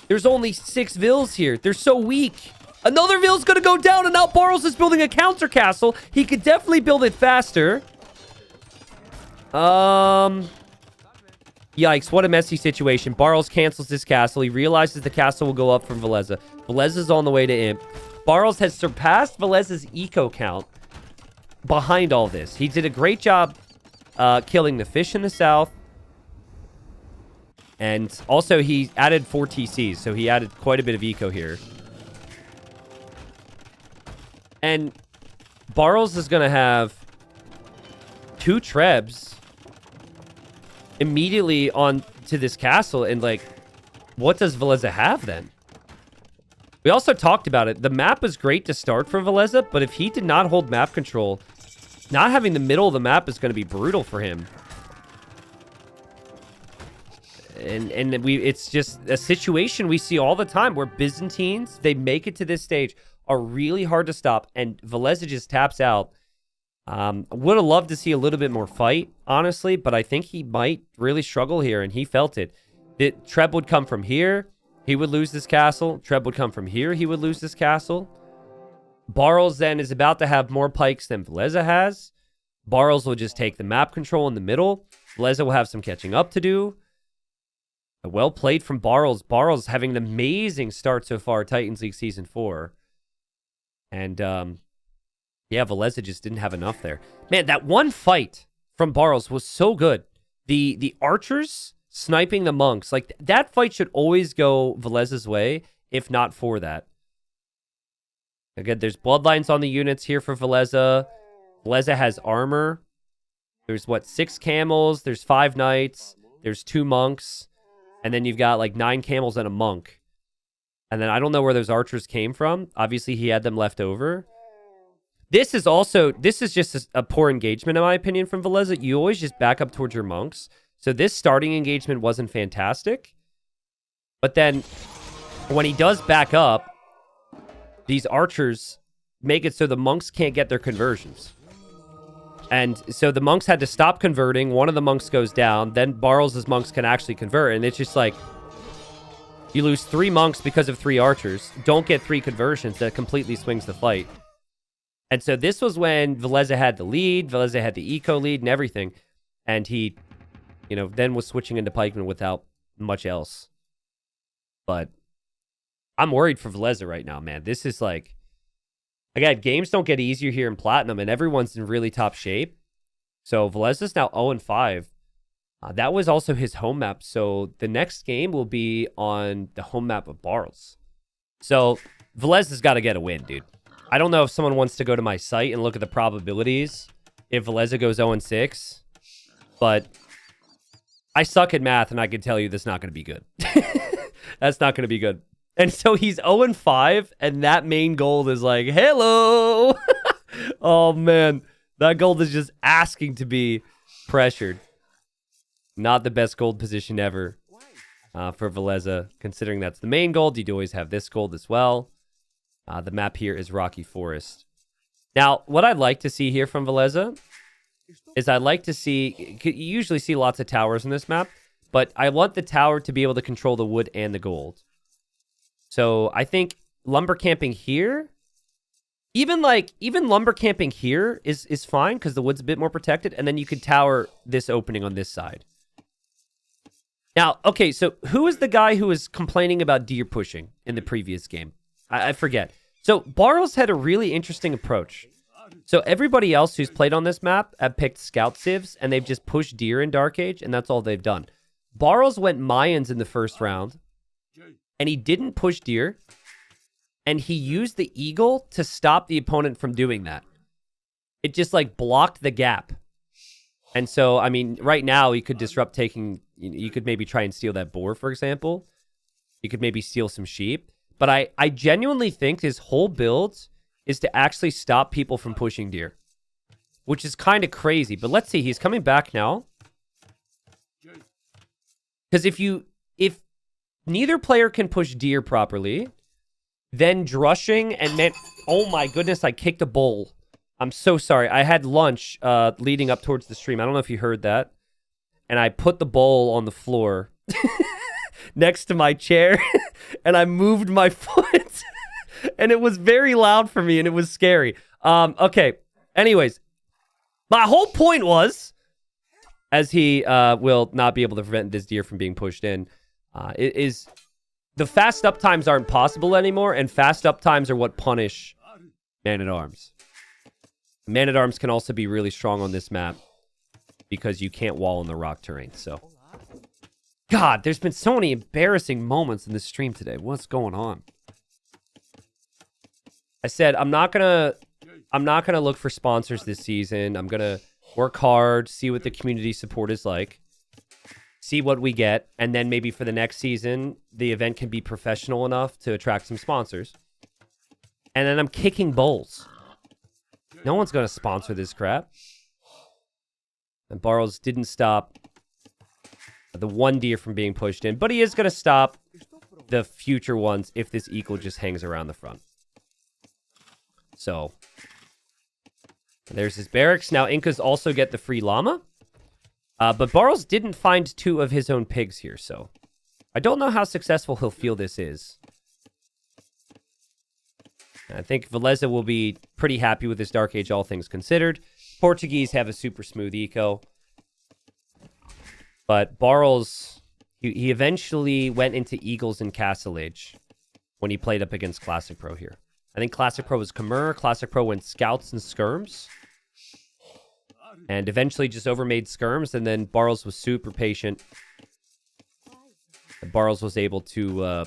There's only 6 vills here. They're so weak. Another vill's gonna go down, and now Barles is building a counter castle. He could definitely build it faster. Yikes, what a messy situation. Barles cancels this castle. He realizes the castle will go up from Villese. Villese's on the way to Imp. Barles has surpassed Villese's eco count behind all this. He did a great job killing the fish in the south. And also, he added 4 TCs, so he added quite a bit of eco here. And Barles is going to have 2 trebs immediately on to this castle. And, like, what does Villese have then? We also talked about it. The map is great to start for Villese, but if he did not hold map control, not having the middle of the map is going to be brutal for him. And it's just a situation we see all the time where Byzantines, they make it to this stage, are really hard to stop, and Villese just taps out. Would have loved to see a little bit more fight, honestly, but I think he might really struggle here, and he felt it. Treb would come from here, he would lose this castle. Treb would come from here, he would lose this castle. Barles then is about to have more pikes than Villese has. Barles will just take the map control in the middle. Villese will have some catching up to do. Well played from Barles. Barles having an amazing start so far, Titans League Season 4. And, yeah, Villese just didn't have enough there. Man, that one fight from Barles was so good. The archers sniping the monks. Like, that fight should always go Villese's way, if not for that. Again, there's bloodlines on the units here for Villese. Villese has armor. There's, 6 camels. There's 5 knights. There's 2 monks. And then you've got, 9 camels and a monk. And then I don't know where those archers came from. Obviously, he had them left over. This is just a poor engagement, in my opinion, from Villese. You always just back up towards your monks. So this starting engagement wasn't fantastic. But then, when he does back up, these archers make it so the monks can't get their conversions. And so the monks had to stop converting. One of the monks goes down. Then Barles' monks can actually convert. And it's just like, you lose 3 monks because of 3 archers. Don't get 3 conversions. That completely swings the fight. And so this was when Villese had the lead. Villese had the eco lead and everything. And he, then was switching into pikemen without much else. But I'm worried for Villese right now, man. This is like, again, games don't get easier here in Platinum, and everyone's in really top shape. So Villese is now 0-5. That was also his home map. So the next game will be on the home map of Barles. So Villese has got to get a win, dude. I don't know if someone wants to go to my site and look at the probabilities if Villese goes 0-6. But I suck at math, and I can tell you that's not going to be good. That's not going to be good. And so he's 0-5, and that main gold is like, hello! Oh, man. That gold is just asking to be pressured. Not the best gold position ever for Villese, considering that's the main gold. You'd always have this gold as well. The map here is Rocky Forest. Now, what I'd like to see here from Villese is I'd like to see... You usually see lots of towers in this map, but I want the tower to be able to control the wood and the gold. So I think lumber camping here... Even lumber camping here is fine because the wood's a bit more protected, and then you could tower this opening on this side. Now, okay, so who is the guy who was complaining about deer pushing in the previous game? I forget. So Barles had a really interesting approach. So everybody else who's played on this map have picked scout civs, and they've just pushed deer in Dark Age, and that's all they've done. Barles went Mayans in the first round, and he didn't push deer, and he used the eagle to stop the opponent from doing that. it just like blocked the gap. And so, I mean, right now he could disrupt taking, you could maybe try and steal that boar, for example. You could maybe steal some sheep. But I genuinely think his whole build is to actually stop people from pushing deer, which is kind of crazy. But let's see, he's coming back now. Because if neither player can push deer properly, then drushing and then, oh my goodness, I kicked a bowl. I'm so sorry. I had lunch leading up towards the stream. I don't know if you heard that. And I put the bowl on the floor next to my chair, and I moved my foot. And it was very loud for me, and it was scary. Okay. Anyways, my whole point was, as he will not be able to prevent this deer from being pushed in, is the fast up times aren't possible anymore, and fast up times are what punish Man-at-Arms. Man-at-Arms can also be really strong on this map because you can't wall in the rock terrain. So, God, there's been so many embarrassing moments in this stream today. What's going on? I said I'm not gonna look for sponsors this season. I'm gonna work hard, see what the community support is like, see what we get, and then maybe for the next season, the event can be professional enough to attract some sponsors. And then I'm kicking bowls. No one's going to sponsor this crap. And Barles didn't stop the one deer from being pushed in, but he is going to stop the future ones if this eagle just hangs around the front. So, there's his barracks. Now, Incas also get the free llama. But Barles didn't find 2 of his own pigs here, so I don't know how successful he'll feel this is. I think Villese will be pretty happy with his Dark Age, all things considered. Portuguese have a super smooth eco. But Barles, he eventually went into Eagles and Castle Age when he played up against Classic Pro here. I think Classic Pro was Khmer. Classic Pro went Scouts and Skirms. And eventually just overmade Skirms, and then Barles was super patient. Barles was able to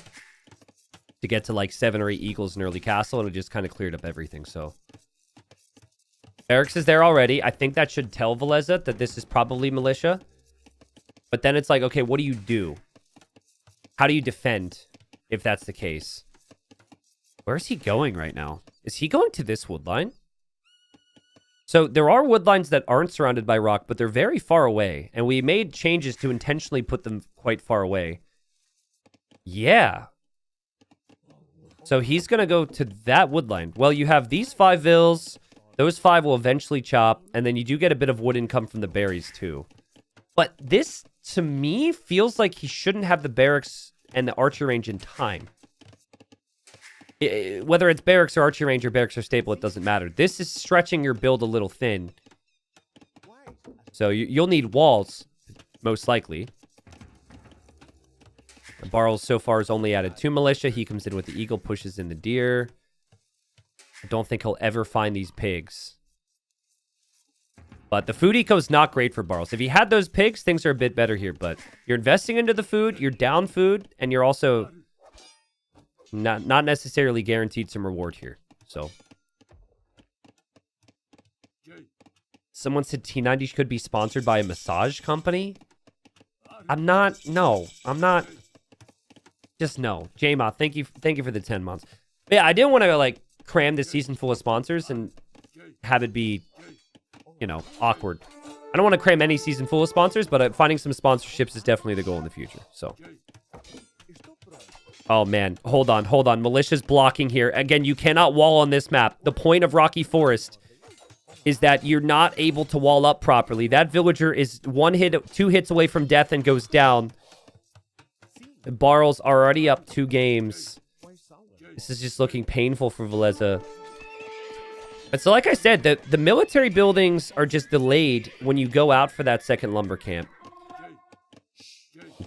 get to like 7 or 8 Eagles in early castle, and it just kind of cleared up everything, so. Eric's is there already. I think that should tell Villese that this is probably militia. But then it's like, okay, what do you do? How do you defend if that's the case? Where is he going right now? Is he going to this wood line? So there are wood lines that aren't surrounded by rock, but they're very far away. And we made changes to intentionally put them quite far away. Yeah. So he's going to go to that wood line. Well, you have these 5 vills. Those 5 will eventually chop. And then you do get a bit of wood income from the berries too. But this, to me, feels like he shouldn't have the barracks and the archer range in time. Whether it's barracks or archery range or barracks or stable, it doesn't matter. This is stretching your build a little thin. So you'll need walls, most likely. Barles so far has only added 2 militia. He comes in with the eagle, pushes in the deer. I don't think he'll ever find these pigs. But the food eco is not great for Barles. If he had those pigs, things are a bit better here. But you're investing into the food, you're down food, and you're also not necessarily guaranteed some reward here. So someone said T90 could be sponsored by a massage company. I'm not. Just no. J-Ma, thank you for the 10 months. But yeah, I didn't want to like cram this season full of sponsors and have it be, you know, awkward. I don't want to cram any season full of sponsors, but finding some sponsorships is definitely the goal in the future. So. Oh, man. Hold on. Militia's blocking here. Again, you cannot wall on this map. The point of Rocky Forest is that you're not able to wall up properly. That villager is 2 hits away from death and goes down. Barles are already up 2 games. This is just looking painful for Villese. And so, like I said, the military buildings are just delayed when you go out for that second lumber camp.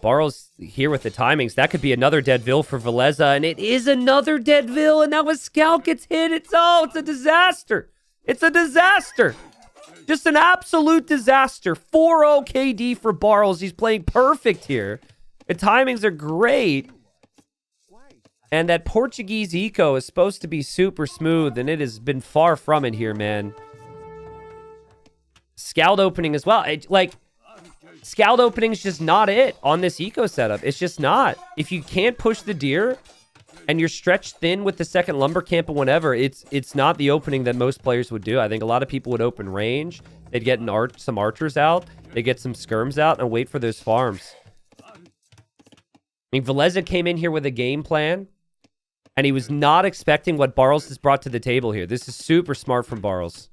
Barles here with the timings. That could be another dead vill for Villese, and it is another dead vill, and now a scout gets hit. It's a disaster. It's a disaster. Just an absolute disaster. 4-0 KD for Barles. He's playing perfect here. The timings are great. And that Portuguese eco is supposed to be super smooth, and it has been far from it here, man. Scout opening as well. Scout opening is just not it on this eco setup. It's just not. If you can't push the deer and you're stretched thin with the second lumber camp or whatever, it's not the opening that most players would do. I think a lot of people would open range. They'd get some archers out. They'd get some skirms out and wait for those farms. I mean, Villese came in here with a game plan, and he was not expecting what Barles has brought to the table here. This is super smart from Barles.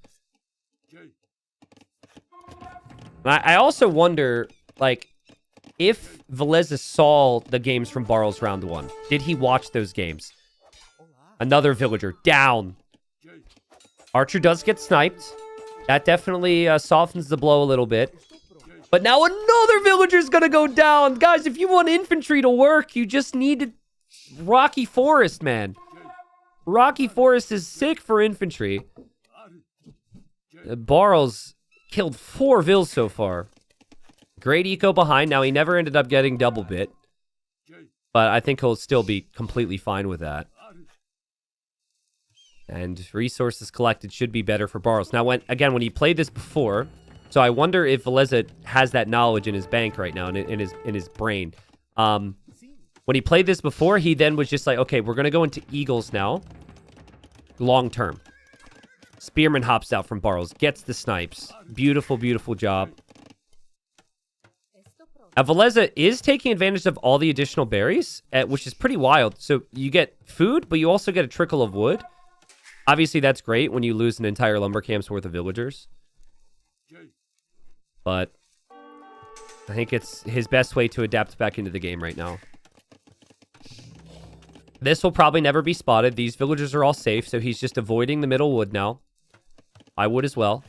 I also wonder, like, if Villese saw the games from Barles round 1. Did he watch those games? Another villager. Down. Archer does get sniped. That definitely softens the blow a little bit. But now another villager's gonna go down. Guys, if you want infantry to work, you just need Rocky Forest, man. Rocky Forest is sick for infantry. Barles killed 4 vills so far. Great eco behind. Now, he never ended up getting double bit. But I think he'll still be completely fine with that. And resources collected should be better for Barles. Now, when he played this before, so I wonder if Villese has that knowledge in his bank right now, in his brain. When he played this before, he then was just like, okay, we're going to go into Eagles now. Long term. Spearman hops out from Barles, gets the snipes. Beautiful, beautiful job. Villese is taking advantage of all the additional berries, which is pretty wild. So you get food, but you also get a trickle of wood. Obviously, that's great when you lose an entire lumber camp's worth of villagers. But I think it's his best way to adapt back into the game right now. This will probably never be spotted. These villagers are all safe, so he's just avoiding the middle wood now. I would as well.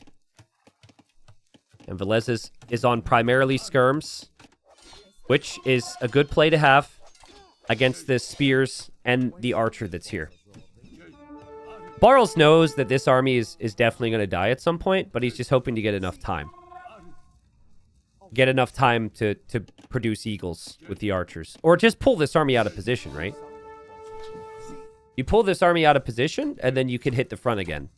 And Villese is on primarily skirms, which is a good play to have against the spears and the archer that's here. Barles knows that this army is definitely going to die at some point, but he's just hoping to get enough time. Get enough time to produce eagles with the archers. Or just pull this army out of position, right? You pull this army out of position, and then you can hit the front again.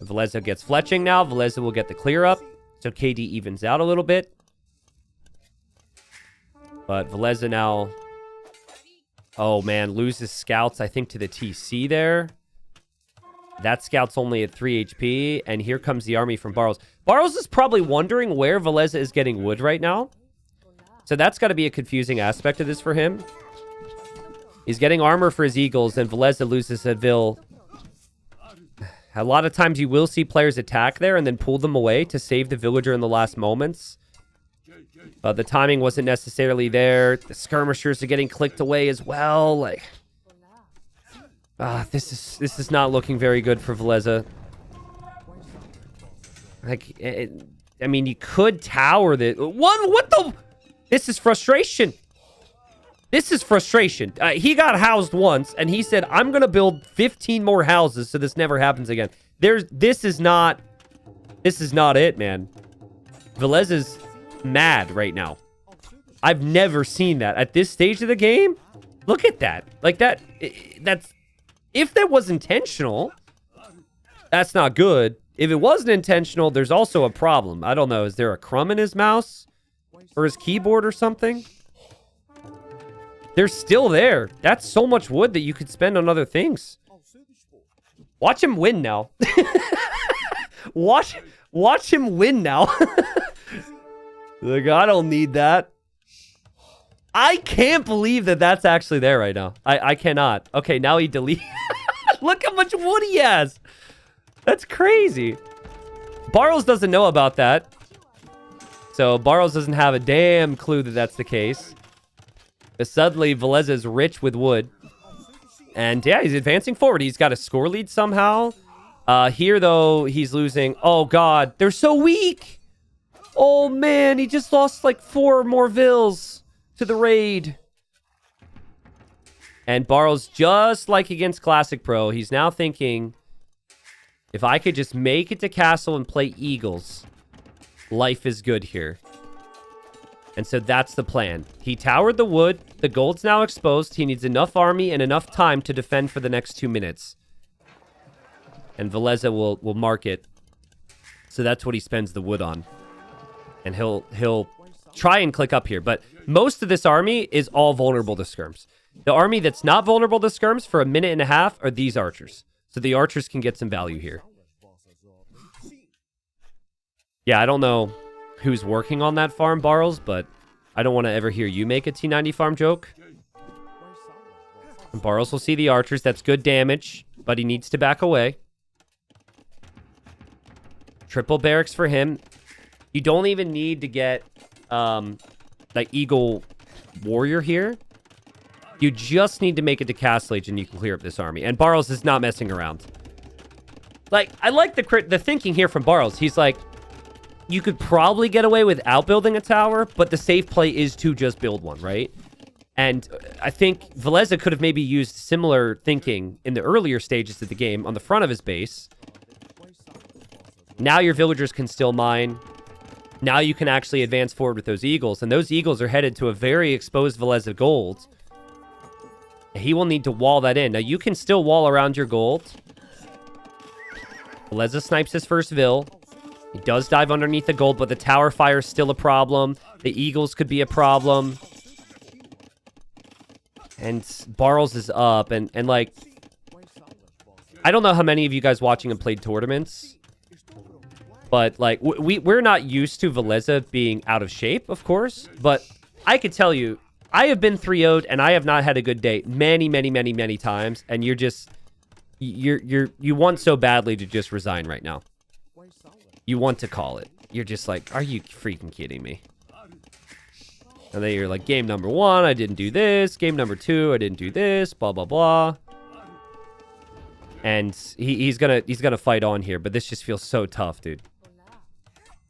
Villese gets fletching now. Villese will get the clear up. So KD evens out a little bit. But Villese now... Oh, man. Loses scouts, I think, to the TC there. That scout's only at 3 HP. And here comes the army from Barles. Barles is probably wondering where Villese is getting wood right now. So that's got to be a confusing aspect of this for him. He's getting armor for his eagles, and Villese loses a Vill. A lot of times you will see players attack there and then pull them away to save the villager in the last moments. The timing wasn't necessarily there. The skirmishers are getting clicked away as well. Like, this is not looking very good for Villese. Like, I mean, you could tower the... What the... This is frustration. This is frustration. He got housed once, and he said, I'm going to build 15 more houses so this never happens again. This is not it, man. Villese is mad right now. I've never seen that. At this stage of the game, look at that. Like, that's... If that was intentional, that's not good. If it wasn't intentional, there's also a problem. I don't know. Is there a crumb in his mouse? Or his keyboard or something? They're still there. That's so much wood that you could spend on other things. Watch him win now. Watch him win now. Like, I don't need that. I can't believe that that's actually there right now. I cannot. Okay, now he deleted. Look how much wood he has. That's crazy. Barles doesn't know about that. So Barles doesn't have a damn clue that that's the case. But suddenly, Villese is rich with wood. And yeah, he's advancing forward. He's got a score lead somehow. Here, though, he's losing. Oh, God. They're so weak. Oh, man. He just lost like 4 more vills to the raid. And Barles, just like against Classic Pro, he's now thinking, if I could just make it to castle and play Eagles, life is good here. And so that's the plan. He towered the wood. The gold's now exposed. He needs enough army and enough time to defend for the next 2 minutes. And Villese will mark it. So that's what he spends the wood on. And he'll try and click up here. But most of this army is all vulnerable to skirms. The army that's not vulnerable to skirms for a minute and a half are these archers. So the archers can get some value here. Yeah, I don't know who's working on that farm, Barles, but I don't want to ever hear you make a T90 farm joke. And Barles will see the archers. That's good damage, but he needs to back away. Triple barracks for him. You don't even need to get like Eagle Warrior here. You just need to make it to Castle Age and you can clear up this army. And Barles is not messing around. Like, I like the thinking here from Barles. He's like, you could probably get away without building a tower, but the safe play is to just build one, right? And I think Villese could have maybe used similar thinking in the earlier stages of the game on the front of his base. Now your villagers can still mine. Now you can actually advance forward with those eagles. And those eagles are headed to a very exposed Villese gold. He will need to wall that in. Now you can still wall around your gold. Villese snipes his first Vill. He does dive underneath the gold, but the tower fire is still a problem. The eagles could be a problem. And Barles is up. And like, I don't know how many of you guys watching have played tournaments. But like, we're not used to Villese being out of shape, of course. But I could tell you, I have been 3-0'd and I have not had a good day many times. And you're just, you want so badly to just resign right now. You want to call it. You're just like, are you freaking kidding me? And then you're like, game number 1, I didn't do this. Game number 2, I didn't do this. Blah, blah, blah. And he's gonna fight on here, but this just feels so tough, dude.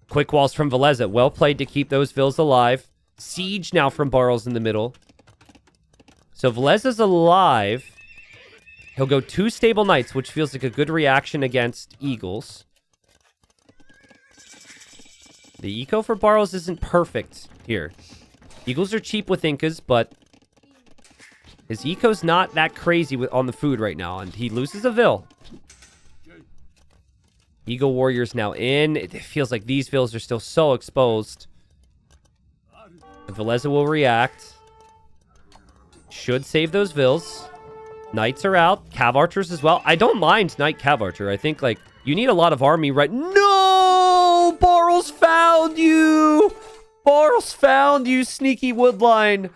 Quick walls from Villese. Well played to keep those Vills alive. Siege now from Barles in the middle. So Villese's alive. He'll go 2 stable knights, which feels like a good reaction against eagles. The eco for Barles isn't perfect here. Eagles are cheap with Incas, but his eco's not that crazy on the food right now, and he loses a Vill. Eagle Warrior's now in. It feels like these Vills are still so exposed. Villese will react. Should save those Vills. Knights are out. Cav Archers as well. I don't mind Knight Cav Archer. I think, like, you need a lot of army right... No! Barles found you! Barles found you, sneaky Woodline.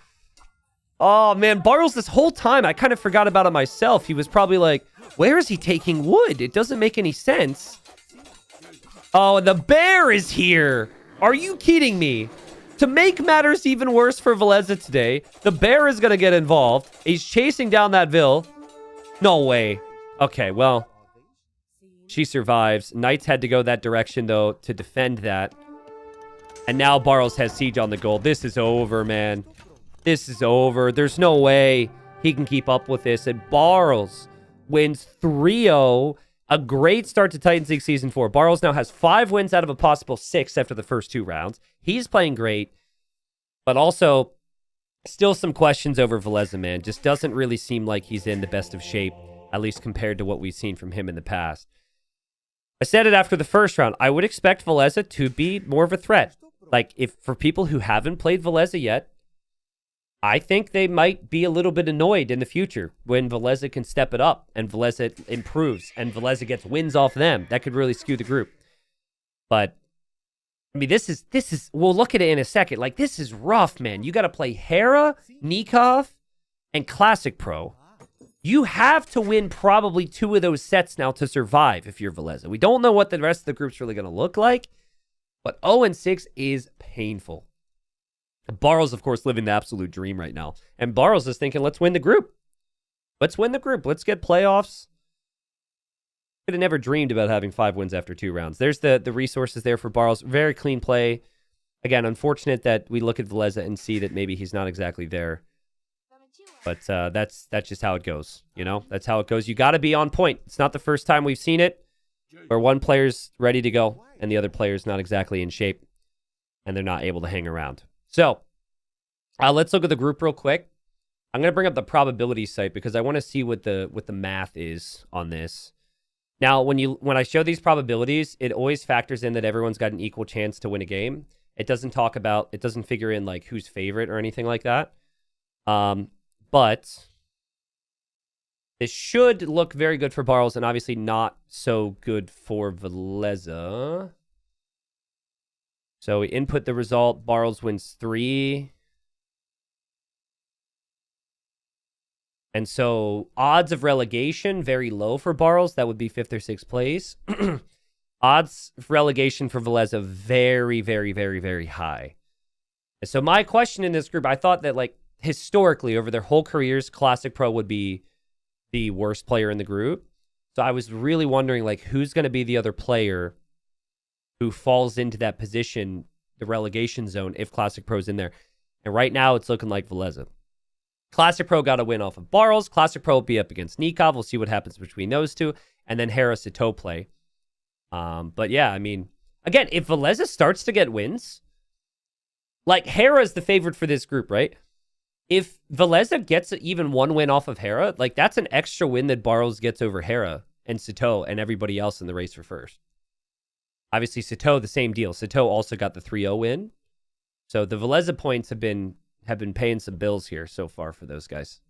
Oh, man. Barles, this whole time, I kind of forgot about it myself. He was probably like, where is he taking wood? It doesn't make any sense. Oh, and the bear is here. Are you kidding me? To make matters even worse for Villese today, the bear is going to get involved. He's chasing down that Vill. No way. Okay, well, she survives. Knights had to go that direction, though, to defend that. And now Barles has siege on the gold. This is over, man. This is over. There's no way he can keep up with this. And Barles wins 3-0. A great start to Titans League Season 4. Barles now has 5 wins out of a possible 6 after the first 2 rounds. He's playing great. But also, still some questions over Villese, man. Just doesn't really seem like he's in the best of shape, at least compared to what we've seen from him in the past. I said it after the first round. I would expect Villese to be more of a threat. Like, if for people who haven't played Villese yet, I think they might be a little bit annoyed in the future when Villese can step it up and Villese improves and Villese gets wins off them. That could really skew the group. But, I mean, this is, we'll look at it in a second. Like, this is rough, man. You got to play Hera, Nikov, and Classic Pro. You have to win probably 2 of those sets now to survive if you're Villese. We don't know what the rest of the group's really going to look like, but 0-6 is painful. Barles, of course, living the absolute dream right now. And Barles is thinking, let's win the group. Let's win the group. Let's get playoffs. Could have never dreamed about having 5 wins after 2 rounds. There's the resources there for Barles. Very clean play. Again, unfortunate that we look at Villese and see that maybe he's not exactly there. But that's just how it goes. You know, that's how it goes. You got to be on point. It's not the first time we've seen it where one player's ready to go and the other player's not exactly in shape and they're not able to hang around. So, let's look at the group real quick. I'm going to bring up the probability site because I want to see what the math is on this. Now, when I show these probabilities, it always factors in that everyone's got an equal chance to win a game. It doesn't figure in like who's favorite or anything like that. But this should look very good for Barles and obviously not so good for Villese. So we input the result. Barles wins 3. And so odds of relegation, very low for Barles. That would be 5th or 6th place. Odds of relegation for Villese, very, very, very, very high. And so my question in this group, I thought that like historically over their whole careers, Classic Pro would be the worst player in the group. So I was really wondering like who's going to be the other player who falls into that position, the relegation zone, if Classic Pro's in there. And right now it's looking like Villese. Classic Pro got a win off of Barles. Classic Pro will be up against Nikov. We'll see what happens between those two. And then Hera Sito play. But yeah, I mean, again, if Villese starts to get wins, like Hera is the favorite for this group, right? If Villese gets even one win off of Hera, like that's an extra win that Barles gets over Hera and Sito and everybody else in the race for first. Obviously, Sito, the same deal. Sito also got the 3-0 win. So the Villese points have been paying some bills here so far for those guys.